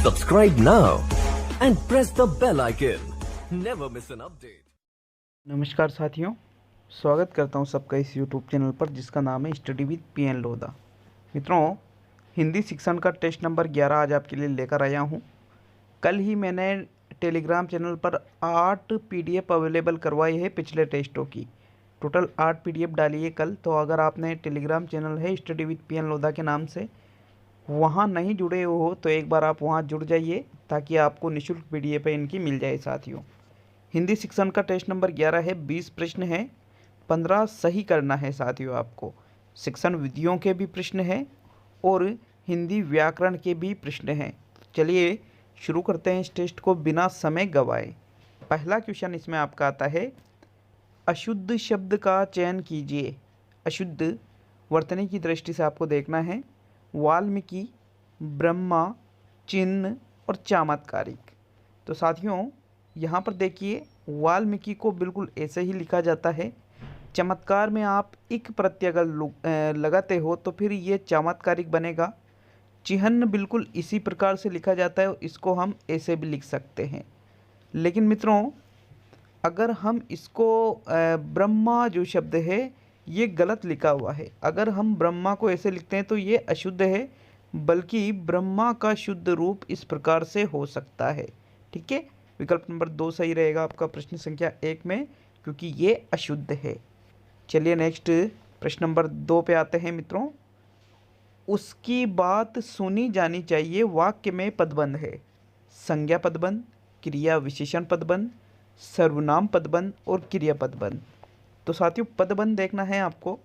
Subscribe now and press the bell icon. Never miss an update. नमस्कार साथियों, स्वागत करता हूं सबका इस YouTube चैनल पर जिसका नाम है स्टडी विद PN लोधा। मित्रों, हिंदी शिक्षण का टेस्ट नंबर 11 आज आपके लिए लेकर आया हूं। कल ही मैंने टेलीग्राम चैनल पर 8 PDF अवेलेबल करवाई है पिछले टेस्टों की। टोटल 8 PDF डाली है कल। तो अगर आपने टेलीग्राम चैनल है स्टडी विद PN लोधा के नाम से वहाँ नहीं जुड़े हो तो एक बार आप वहाँ जुड़ जाइए ताकि आपको निःशुल्क PDF इनकी मिल जाए। साथियों, हिंदी शिक्षण का टेस्ट नंबर 11 है, 20 प्रश्न है, 15 सही करना है। साथियों, आपको शिक्षण विधियों के भी प्रश्न हैं और हिंदी व्याकरण के भी प्रश्न हैं। चलिए शुरू करते हैं इस टेस्ट को बिना समय गवाए। पहला क्वेश्चन इसमें आपका आता है, अशुद्ध शब्द का चयन कीजिए। अशुद्ध वर्तनी की दृष्टि से आपको देखना है। वाल्मीकि, ब्रह्मा, चिन्ह और चमत्कारिक। तो साथियों, यहाँ पर देखिए, वाल्मीकि को बिल्कुल ऐसे ही लिखा जाता है। चमत्कार में आप इक प्रत्यय अगर लगाते हो तो फिर ये चमत्कारिक बनेगा। चिन्ह बिल्कुल इसी प्रकार से लिखा जाता है, इसको हम ऐसे भी लिख सकते हैं। लेकिन मित्रों, अगर हम इसको ब्रह्मा जो शब्द है ये गलत लिखा हुआ है। अगर हम ब्रह्मा को ऐसे लिखते हैं तो ये अशुद्ध है, बल्कि ब्रह्मा का शुद्ध रूप इस प्रकार से हो सकता है। ठीक है, विकल्प नंबर 2 सही रहेगा आपका प्रश्न संख्या 1 में, क्योंकि ये अशुद्ध है। चलिए नेक्स्ट प्रश्न नंबर 2 पे आते हैं मित्रों। उसकी बात सुनी जानी चाहिए वाक्य में पदबंध है। संज्ञा पदबंध, क्रिया विशेषण पदबंध, सर्वनाम पदबंध और क्रिया पदबंध। तो साथियों, पदबंध देखना है आपको।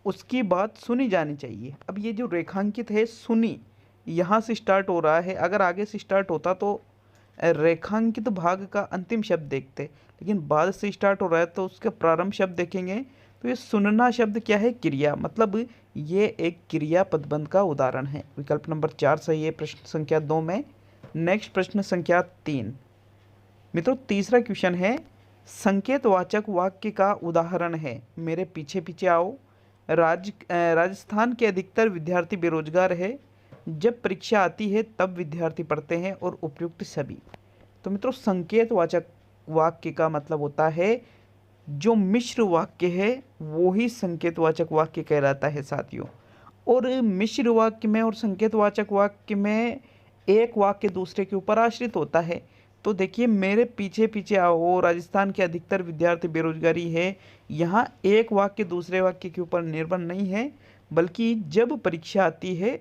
उसकी बात सुनी जानी चाहिए। अब ये जो रेखांकित है सुनी, यहाँ से स्टार्ट हो रहा है। अगर आगे से स्टार्ट होता तो रेखांकित भाग का अंतिम शब्द देखते, लेकिन बाद से स्टार्ट हो रहा है तो उसके प्रारंभ शब्द देखेंगे। तो ये सुनना शब्द क्या है? क्रिया, मतलब ये एक क्रिया पदबंध का उदाहरण है। विकल्प नंबर 4 सही है प्रश्न संख्या 2 में। नेक्स्ट प्रश्न संख्या 3 मित्रों, तीसरा क्वेश्चन है, संकेतवाचक वाक्य का उदाहरण है। मेरे पीछे पीछे आओ। राजस्थान के अधिकतर विद्यार्थी बेरोजगार है। जब परीक्षा आती है तब विद्यार्थी पढ़ते हैं और उपयुक्त सभी। तो मित्रों, संकेतवाचक वाक्य का मतलब होता है जो मिश्र वाक्य है वो ही संकेतवाचक वाक्य कहलाता है साथियों। और मिश्र वाक्य में और संकेतवाचक वाक्य में एक वाक्य दूसरे के ऊपर आश्रित होता है। तो देखिए, मेरे पीछे पीछे आओ, राजस्थान के अधिकतर विद्यार्थी बेरोजगारी है। यहाँ एक वाक्य दूसरे वाक्य के ऊपर निर्भर नहीं है, बल्कि जब परीक्षा आती है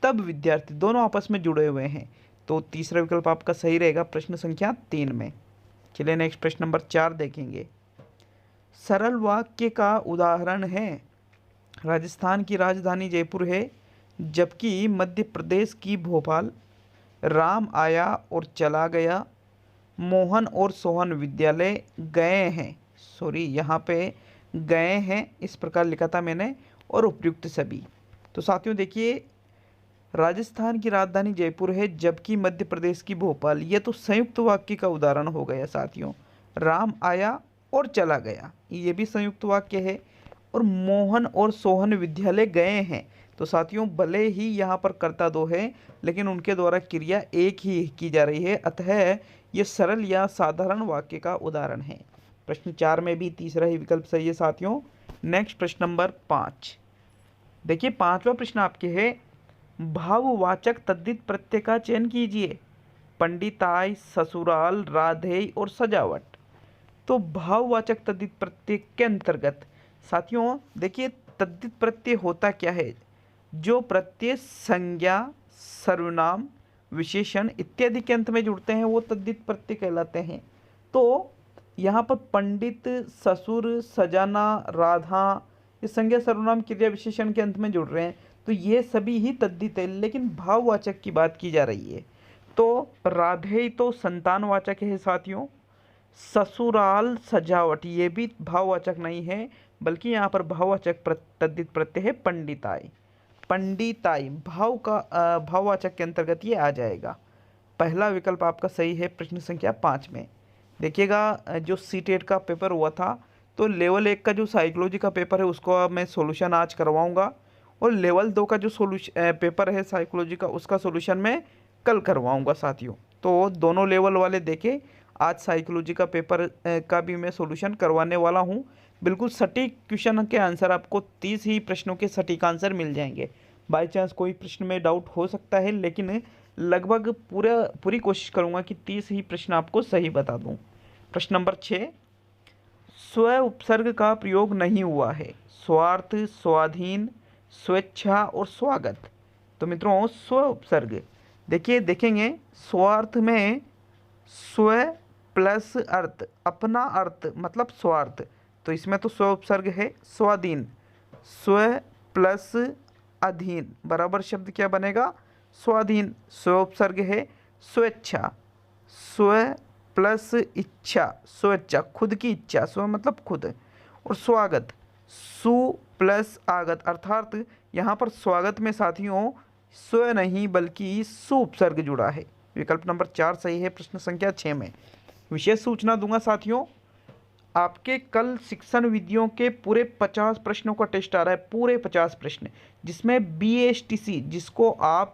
तब विद्यार्थी, दोनों आपस में जुड़े हुए हैं। तो तीसरा विकल्प आपका सही रहेगा प्रश्न संख्या 3 में। चलिए नेक्स्ट प्रश्न नंबर 4 देखेंगे। सरल वाक्य का उदाहरण है, राजस्थान की राजधानी जयपुर है, जबकि मध्य प्रदेश की भोपाल। राम आया और चला गया। मोहन और सोहन विद्यालय गए हैं। सॉरी, यहाँ पे गए हैं इस प्रकार लिखा था मैंने, और उपयुक्त सभी। तो साथियों देखिए, राजस्थान की राजधानी जयपुर है जबकि मध्य प्रदेश की भोपाल, ये तो संयुक्त वाक्य का उदाहरण हो गया साथियों। राम आया और चला गया, ये भी संयुक्त वाक्य है। और मोहन और सोहन विद्यालय गए हैं, तो साथियों भले ही यहाँ पर कर्ता दो है, लेकिन उनके द्वारा क्रिया एक ही की जा रही है, अतः ये सरल या साधारण वाक्य का उदाहरण है। प्रश्न 4 में भी तीसरा ही विकल्प सही है साथियों। नेक्स्ट प्रश्न नंबर 5 देखिए, 5वां प्रश्न आपके है, भाववाचक तद्धित प्रत्यय का चयन कीजिए। पंडिताई, ससुराल, राधेय और सजावट। तो भाववाचक तद्धित प्रत्यय के अंतर्गत साथियों देखिए, तद्धित प्रत्यय होता क्या है? जो प्रत्यय संज्ञा, सर्वनाम, विशेषण इत्यादि के अंत में जुड़ते हैं वो तद्धित प्रत्यय कहलाते हैं। तो यहाँ पर पंडित, ससुर, सजाना, राधा, ये संज्ञा, सर्वनाम, क्रिया, विशेषण के अंत में जुड़ रहे हैं, तो ये सभी ही तद्धित है। लेकिन भाववाचक की बात की जा रही है, तो राधेय तो संतानवाचक है साथियों। ससुराल, सजावट, ये भी भाववाचक नहीं है, बल्कि यहाँ पर भाववाचक तद्धित प्रत्यय है पंडिताई। पंडिताई भाववाचक के अंतर्गत ये आ जाएगा। पहला विकल्प आपका सही है प्रश्न संख्या 5 में। देखिएगा, जो सीटेट का पेपर हुआ था तो लेवल 1 का जो साइकोलॉजी का पेपर है उसको मैं सॉल्यूशन आज करवाऊंगा, और लेवल 2 का जो पेपर है साइकोलॉजी का उसका सॉल्यूशन मैं कल करवाऊंगा साथियों। तो दोनों लेवल वाले देखे, आज साइकोलॉजी का पेपर का भी मैं सॉल्यूशन करवाने वाला हूं। बिल्कुल सटीक क्वेश्चन के आंसर, आपको 30 ही प्रश्नों के सटीक आंसर मिल जाएंगे। बाई चांस कोई प्रश्न में डाउट हो सकता है, लेकिन लगभग पूरी कोशिश करूंगा कि 30 ही प्रश्न आपको सही बता दूं। प्रश्न नंबर 6, स्व उपसर्ग का प्रयोग नहीं हुआ है। स्वार्थ, स्वाधीन, स्वेच्छा और स्वागत। तो मित्रों स्व उपसर्ग देखिए, देखेंगे स्वार्थ में स्व प्लस अर्थ, अपना अर्थ मतलब स्वार्थ, तो इसमें तो स्व उपसर्ग है। स्वाधीन, स्व प्लस अधीन बराबर शब्द क्या बनेगा? स्वाधीन, स्व उपसर्ग है। स्वेच्छा, स्व प्लस इच्छा, स्वेच्छा खुद की इच्छा, स्व मतलब खुद। और स्वागत, सु प्लस आगत, अर्थात यहाँ पर स्वागत में साथियों स्व नहीं बल्कि सु उपसर्ग जुड़ा है। विकल्प नंबर 4 सही है प्रश्न संख्या 6 में। विशेष सूचना दूंगा साथियों, आपके कल शिक्षण विधियों के पूरे 50 प्रश्नों का टेस्ट आ रहा है, पूरे 50 प्रश्न, जिसमें BSTC जिसको आप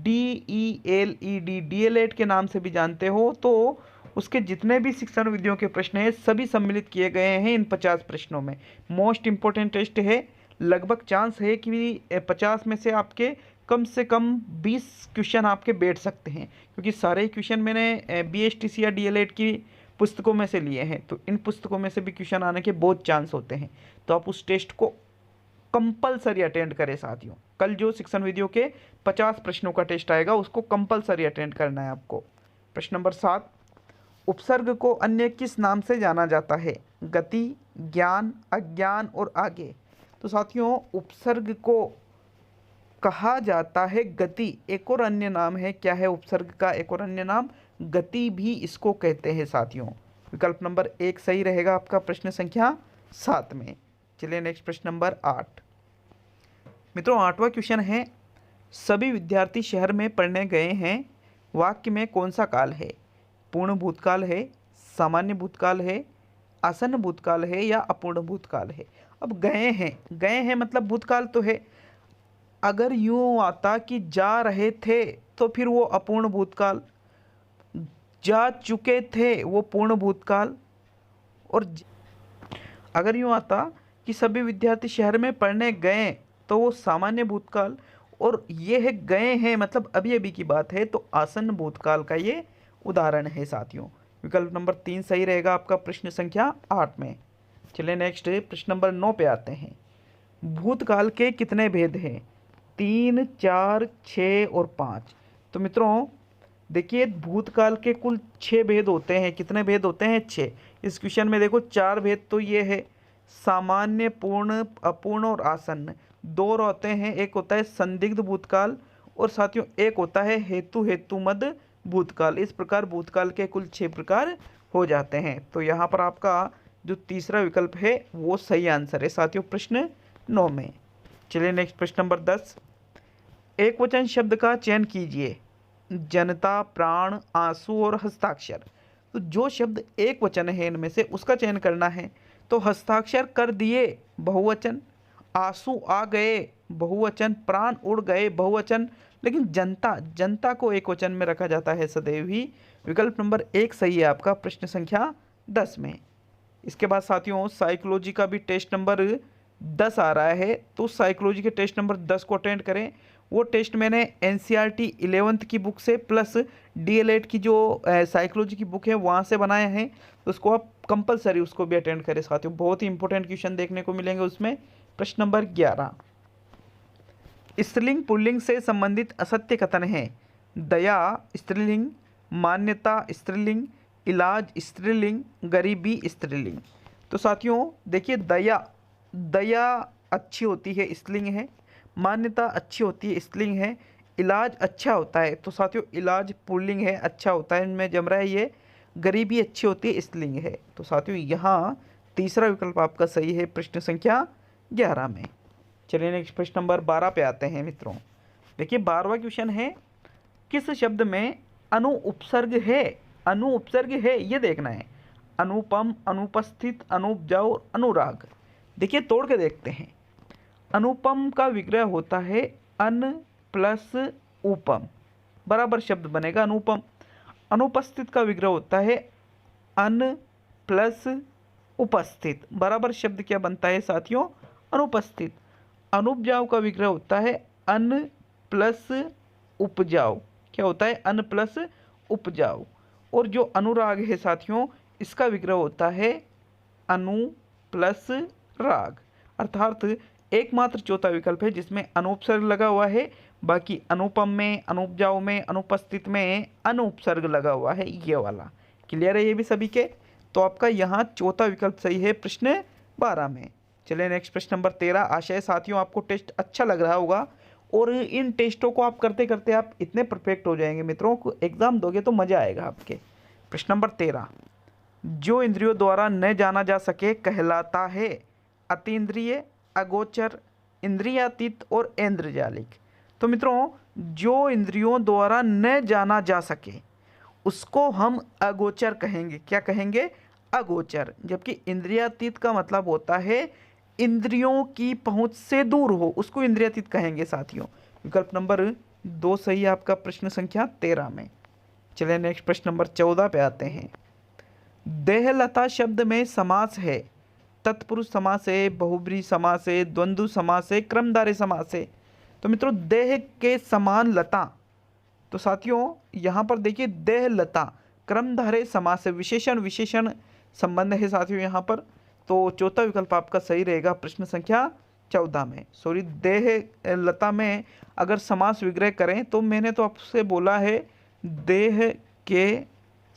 DELED के नाम से भी जानते हो, तो उसके जितने भी शिक्षण विधियों के प्रश्न हैं सभी सम्मिलित किए गए हैं इन 50 प्रश्नों में। मोस्ट इम्पोर्टेंट टेस्ट है, लगभग चांस है कि 50 में से आपके कम से कम 20 क्वेश्चन आपके बैठ सकते हैं, क्योंकि सारे क्वेश्चन मैंने BSTC या DLED की पुस्तकों में से लिए हैं, तो इन पुस्तकों में से भी क्वेश्चन आने के बहुत चांस होते हैं। तो आप उस टेस्ट को कंपलसरी अटेंड करें साथियों। कल जो शिक्षण विधियों के 50 प्रश्नों का टेस्ट आएगा उसको कंपलसरी अटेंड करना है आपको। प्रश्न नंबर 7, उपसर्ग को अन्य किस नाम से जाना जाता है? गति, ज्ञान, अज्ञान और आगे। तो साथियों उपसर्ग को कहा जाता है गति, एक और अन्य नाम है। क्या है उपसर्ग का एक और अन्य नाम? गति भी इसको कहते हैं साथियों। विकल्प नंबर 1 सही रहेगा आपका प्रश्न संख्या 7 में। चलिए नेक्स्ट प्रश्न नंबर 8। मित्रों 8वां क्वेश्चन है, सभी विद्यार्थी शहर में पढ़ने गए हैं, वाक्य में कौन सा काल है? पूर्ण भूतकाल है, सामान्य भूतकाल है, आसन्न भूतकाल है या अपूर्ण भूतकाल है? अब गए हैं मतलब भूतकाल तो है। अगर यूं आता कि जा रहे थे तो फिर वो अपूर्ण भूतकाल, जा चुके थे वो पूर्ण भूतकाल, और अगर यूं आता कि सभी विद्यार्थी शहर में पढ़ने गए तो वो सामान्य भूतकाल, और ये है गए हैं मतलब अभी अभी की बात है, तो आसन्न भूतकाल का ये उदाहरण है साथियों। विकल्प नंबर 3 सही रहेगा आपका प्रश्न संख्या 8 में। चलिए नेक्स्ट प्रश्न नंबर 9 पे आते हैं। भूतकाल के कितने भेद हैं? 3, 4, 6 और 5। तो मित्रों देखिए भूतकाल के कुल 6 भेद होते हैं। कितने भेद होते हैं? 6। इस क्वेश्चन में देखो 4 भेद तो ये है, सामान्य, पूर्ण, अपूर्ण और आसन्न। 2 होते हैं, एक होता है संदिग्ध भूतकाल और साथियों एक होता है हेतुमद भूतकाल। इस प्रकार भूतकाल के कुल 6 प्रकार हो जाते हैं। तो यहाँ पर आपका जो तीसरा विकल्प है वो सही आंसर है साथियों प्रश्न 9 में। चलिए नेक्स्ट प्रश्न नंबर 10। एक वचन शब्द का चयन कीजिए। जनता, प्राण, आंसू और हस्ताक्षर। तो जो शब्द एक वचन है इनमें से उसका चयन करना है। तो हस्ताक्षर कर दिए बहुवचन, आंसू आ गए बहुवचन, प्राण उड़ गए बहुवचन, लेकिन जनता को एक वचन में रखा जाता है सदैव ही। विकल्प नंबर 1 सही है आपका प्रश्न संख्या 10 में। इसके बाद साथियों साइकोलॉजी का भी टेस्ट नंबर 10 आ रहा है, तो साइकोलॉजी के टेस्ट नंबर 10 को अटेंड करें। वो टेस्ट मैंने NCERT 11th की बुक से प्लस DLED की जो साइकोलॉजी की बुक है वहाँ से बनाए हैं, तो उसको आप कंपलसरी उसको भी अटेंड करें साथियों। बहुत ही इंपॉर्टेंट क्वेश्चन देखने को मिलेंगे उसमें। प्रश्न नंबर 11, स्त्रीलिंग पुल्लिंग से संबंधित असत्य कथन है। दया स्त्रीलिंग, मान्यता स्त्रीलिंग, इलाज स्त्रीलिंग, गरीबी स्त्रीलिंग। तो साथियों देखिए दया अच्छी होती है स्त्रीलिंग है, मान्यता अच्छी होती है स्त्रीलिंग है, इलाज अच्छा होता है, तो साथियों इलाज पुल्लिंग है, अच्छा होता है, इनमें जम रहा है ये। गरीबी अच्छी होती है स्त्रीलिंग है। तो साथियों यहाँ तीसरा विकल्प आपका सही है प्रश्न संख्या 11 में। चलिए नेक्स्ट प्रश्न नंबर 12 पे आते हैं मित्रों। देखिए 12वां क्वेश्चन है, किस शब्द में अनु उपसर्ग है? अनु उपसर्ग है ये देखना है। अनुपम, अनुपस्थित, अनुपजाऊ, अनुराग। देखिए तोड़ के देखते हैं। अनुपम का विग्रह होता है अन प्लस उपम, बराबर शब्द बनेगा अनुपम। अनुपस्थित का विग्रह होता है अन प्लस उपस्थित, बराबर शब्द क्या बनता है साथियों, अनुपस्थित। अनुपजाऊ का विग्रह होता है अन प्लस उपजाऊ, क्या होता है, अन प्लस उपजाऊ। और जो अनुराग है साथियों, इसका विग्रह होता है अनु प्लस राग। अर्थात एकमात्र चौथा विकल्प है जिसमें अनुपसर्ग लगा हुआ है, बाकी अनुपम में, अनुपजाऊ में, अनुपस्थित में अनुपसर्ग लगा हुआ है, ये वाला। क्लियर है ये भी सभी के? तो आपका यहाँ चौथा विकल्प सही है प्रश्न 12 में। चलिए नेक्स्ट प्रश्न नंबर 13। आशा है साथियों आपको टेस्ट अच्छा लग रहा होगा और इन टेस्टों को आप करते करते आप इतने परफेक्ट हो जाएंगे मित्रों को, एग्जाम दोगे तो मजा आएगा आपके। प्रश्न नंबर 13, जो इंद्रियों द्वारा न जाना जा सके कहलाता है अतीन्द्रिय, अगोचर, इंद्रियातीत और इंद्रजालिक। तो मित्रों जो इंद्रियों द्वारा न जाना जा सके उसको हम अगोचर कहेंगे। क्या कहेंगे? अगोचर। जबकि इंद्रियातीत का मतलब होता है इंद्रियों की पहुंच से दूर हो, उसको इंद्रियातीत कहेंगे साथियों। विकल्प नंबर 2 सही है आपका प्रश्न संख्या 13 में। चलिए नेक्स्ट प्रश्न नंबर 14 पे आते हैं। देहलता शब्द में समास है, तत्पुरुष समास है, बहुब्रीहि समास है, द्वंद्व समास है, क्रमधारय समास है। तो मित्रों देह के समान लता, तो साथियों यहाँ पर देखिए देहलता क्रमधारय समास है, विशेषण विशेषण संबंध है साथियों यहाँ पर। तो चौथा विकल्प आपका सही रहेगा प्रश्न संख्या 14 में। सॉरी, देह लता में अगर समास विग्रह करें तो मैंने तो आपसे बोला है देह के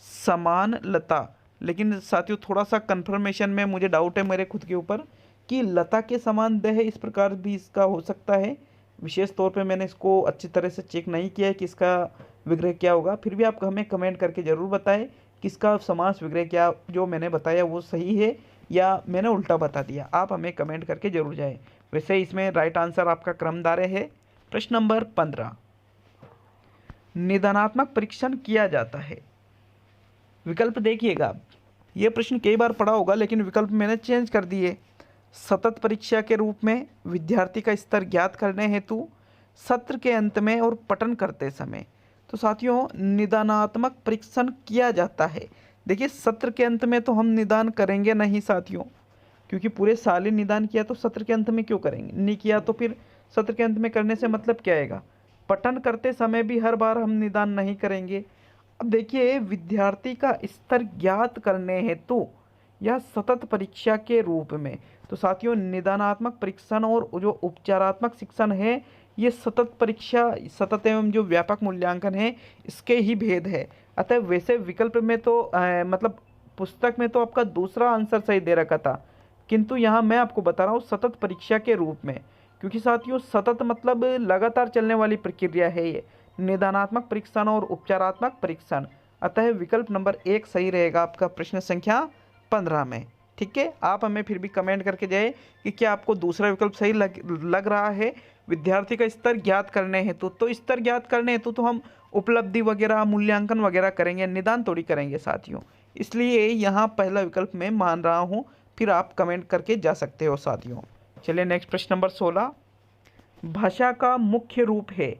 समान लता, लेकिन साथियों थोड़ा सा कंफर्मेशन में मुझे डाउट है मेरे खुद के ऊपर कि लता के समान देह इस प्रकार भी इसका हो सकता है। विशेष तौर पे मैंने इसको अच्छी तरह से चेक नहीं किया है कि इसका विग्रह क्या होगा। फिर भी आप हमें कमेंट करके ज़रूर बताएं कि इसका समास विग्रह क्या जो मैंने बताया वो सही है या मैंने उल्टा बता दिया। आप हमें कमेंट करके जरूर जाएं। वैसे इसमें राइट आंसर आपका क्रमधारय है। प्रश्न नंबर 15, निदानात्मक परीक्षण किया जाता है। विकल्प देखिएगा, ये प्रश्न कई बार पढ़ा होगा लेकिन विकल्प मैंने चेंज कर दिए। सतत परीक्षा के रूप में, विद्यार्थी का स्तर ज्ञात करने हेतु, सत्र के अंत में और पठन करते समय। तो साथियों निदानात्मक परीक्षण किया जाता है। देखिए सत्र के अंत में तो हम निदान करेंगे नहीं साथियों, क्योंकि पूरे साल ही निदान किया तो सत्र के अंत में क्यों करेंगे, नहीं किया तो फिर सत्र के अंत में करने से मतलब क्या आएगा। पठन करते समय भी हर बार हम निदान नहीं करेंगे। अब देखिए विद्यार्थी का स्तर ज्ञात करने हेतु या सतत परीक्षा के रूप में, तो साथियों निदानात्मक परीक्षण और जो उपचारात्मक शिक्षण है ये सतत परीक्षा, सतत एवं जो व्यापक मूल्यांकन है इसके ही भेद है। अतः वैसे विकल्प में तो मतलब पुस्तक में तो आपका दूसरा आंसर सही दे रखा था, किंतु यहाँ मैं आपको बता रहा हूँ सतत परीक्षा के रूप में, क्योंकि साथियों सतत मतलब लगातार चलने वाली प्रक्रिया है ये, निदानात्मक परीक्षण और उपचारात्मक परीक्षण। अतः विकल्प नंबर 1 सही रहेगा आपका प्रश्न संख्या 15 में। ठीक है, आप हमें फिर भी कमेंट करके जाए कि क्या आपको दूसरा विकल्प सही लग रहा है। विद्यार्थी का स्तर ज्ञात करने हेतु, तो स्तर ज्ञात करने हेतु तो हम उपलब्धि वगैरह मूल्यांकन वगैरह करेंगे, निदान थोड़ी करेंगे साथियों। इसलिए यहाँ पहला विकल्प मैं मान रहा हूँ, फिर आप कमेंट करके जा सकते हो साथियों। चलिए नेक्स्ट प्रश्न नंबर 16, भाषा का मुख्य रूप है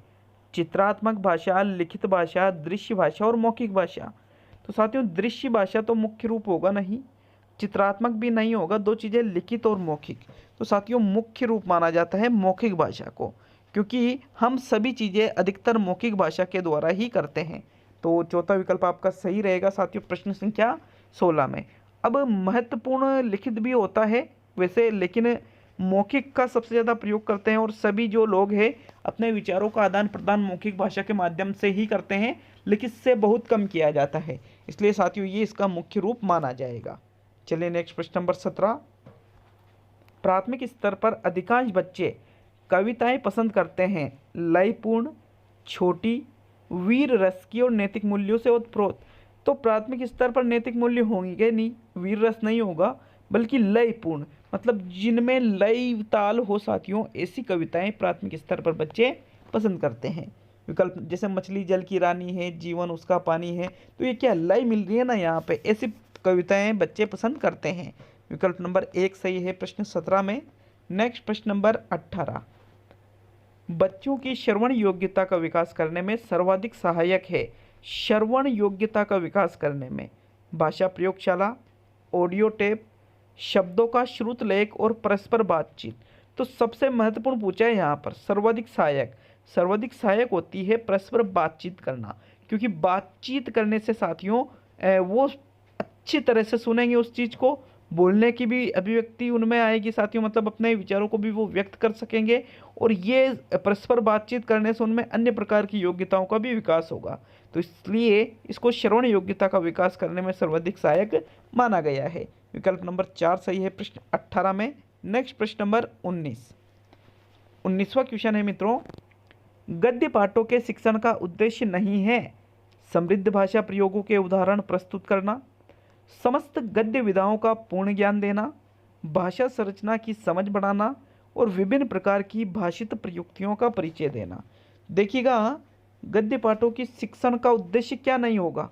चित्रात्मक भाषा, लिखित भाषा, दृश्य भाषा और मौखिक भाषा। तो साथियों दृश्य भाषा तो मुख्य रूप होगा नहीं, चित्रात्मक भी नहीं होगा, दो चीज़ें लिखित और मौखिक। तो साथियों मुख्य रूप माना जाता है मौखिक भाषा को, क्योंकि हम सभी चीज़ें अधिकतर मौखिक भाषा के द्वारा ही करते हैं। तो चौथा विकल्प आपका सही रहेगा साथियों प्रश्न संख्या 16 में। अब महत्वपूर्ण लिखित भी होता है वैसे, लेकिन मौखिक का सबसे ज़्यादा प्रयोग करते हैं और सभी जो लोग हैं अपने विचारों का आदान प्रदान मौखिक भाषा के माध्यम से ही करते हैं, लिखित से बहुत कम किया जाता है। इसलिए साथियों ये इसका मुख्य रूप माना जाएगा। चलिए नेक्स्ट प्रश्न नंबर 17, प्राथमिक स्तर पर अधिकांश बच्चे कविताएं पसंद करते हैं लयपूर्ण, छोटी, वीर रस की और नैतिक मूल्यों से ओतप्रोत। तो प्राथमिक स्तर पर नैतिक मूल्य होंगे नहीं, वीर रस नहीं होगा, बल्कि लयपूर्ण मतलब जिनमें लय ताल हो साथियों, ऐसी कविताएं प्राथमिक स्तर पर बच्चे पसंद करते हैं। विकल्प जैसे मछली जल की रानी है, जीवन उसका पानी है, तो ये क्या लय मिल रही है ना यहाँ पे, ऐसी कविताएं बच्चे पसंद करते हैं। विकल्प नंबर 1 सही है प्रश्न 17 में। नेक्स्ट प्रश्न नंबर 18, बच्चों की श्रवण योग्यता का विकास करने में सर्वाधिक सहायक है। श्रवण योग्यता का विकास करने में भाषा प्रयोगशाला, ऑडियो टेप, शब्दों का श्रुत लेख और परस्पर बातचीत। तो सबसे महत्वपूर्ण पूछा है यहाँ पर सर्वाधिक सहायक होती है परस्पर बातचीत करना, क्योंकि बातचीत करने से साथियों वो अच्छी तरह से सुनेंगे उस चीज़ को, बोलने की भी अभिव्यक्ति उनमें आएगी साथियों, मतलब अपने विचारों को भी वो व्यक्त कर सकेंगे, और ये परस्पर बातचीत करने से उनमें अन्य प्रकार की योग्यताओं का भी विकास होगा। तो इसलिए इसको श्रवण योग्यता का विकास करने में सर्वाधिक सहायक माना गया है। विकल्प नंबर 4 सही है प्रश्न 18 में। नेक्स्ट प्रश्न नंबर 19वां क्वेश्चन है मित्रों, गद्य पाठों के शिक्षण का उद्देश्य नहीं है समृद्ध भाषा प्रयोगों के उदाहरण प्रस्तुत करना, समस्त गद्य विधाओं का पूर्ण ज्ञान देना, भाषा संरचना की समझ बढ़ाना और विभिन्न प्रकार की भाषित प्रयुक्तियों का परिचय देना। देखिएगा, गद्य पाठों की शिक्षण का उद्देश्य क्या नहीं होगा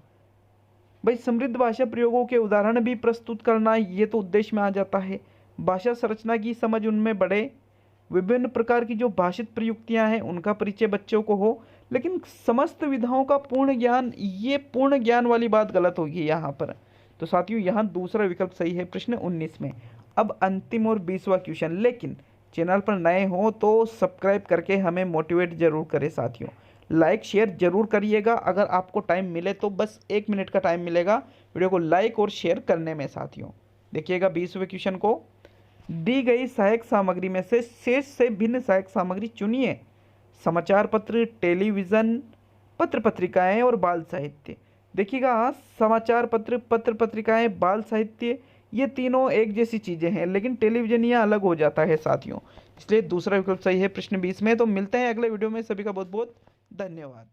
भाई, समृद्ध भाषा प्रयोगों के उदाहरण भी प्रस्तुत करना, ये तो उद्देश्य में आ जाता है। भाषा संरचना की समझ उनमें बढ़े, विभिन्न प्रकार की जो भाषित प्रयुक्तियां हैं उनका परिचय बच्चों को हो, लेकिन समस्त विधाओं का पूर्ण ज्ञान, ये पूर्ण ज्ञान वाली बात गलत होगी यहाँ पर। तो साथियों यहाँ दूसरा विकल्प सही है प्रश्न 19 में। अब अंतिम और 20वां क्वेश्चन, लेकिन चैनल पर नए हो तो सब्सक्राइब करके हमें मोटिवेट जरूर करें साथियों, लाइक शेयर जरूर करिएगा। अगर आपको टाइम मिले तो बस 1 मिनट का टाइम मिलेगा वीडियो को लाइक और शेयर करने में साथियों। देखिएगा 20वें क्वेश्चन को, दी गई सहायक सामग्री में से शेष से भिन्न सहायक सामग्री चुनिए। समाचार पत्र, टेलीविज़न, पत्र पत्रिकाएं और बाल साहित्य। देखिएगा, समाचार पत्र, पत्र पत्रिकाएं, बाल साहित्य, ये तीनों एक जैसी चीज़ें हैं, लेकिन टेलीविज़न यहाँ अलग हो जाता है साथियों, इसलिए दूसरा विकल्प सही है प्रश्न 20 में। तो मिलते हैं अगले वीडियो में, सभी का बहुत बहुत धन्यवाद।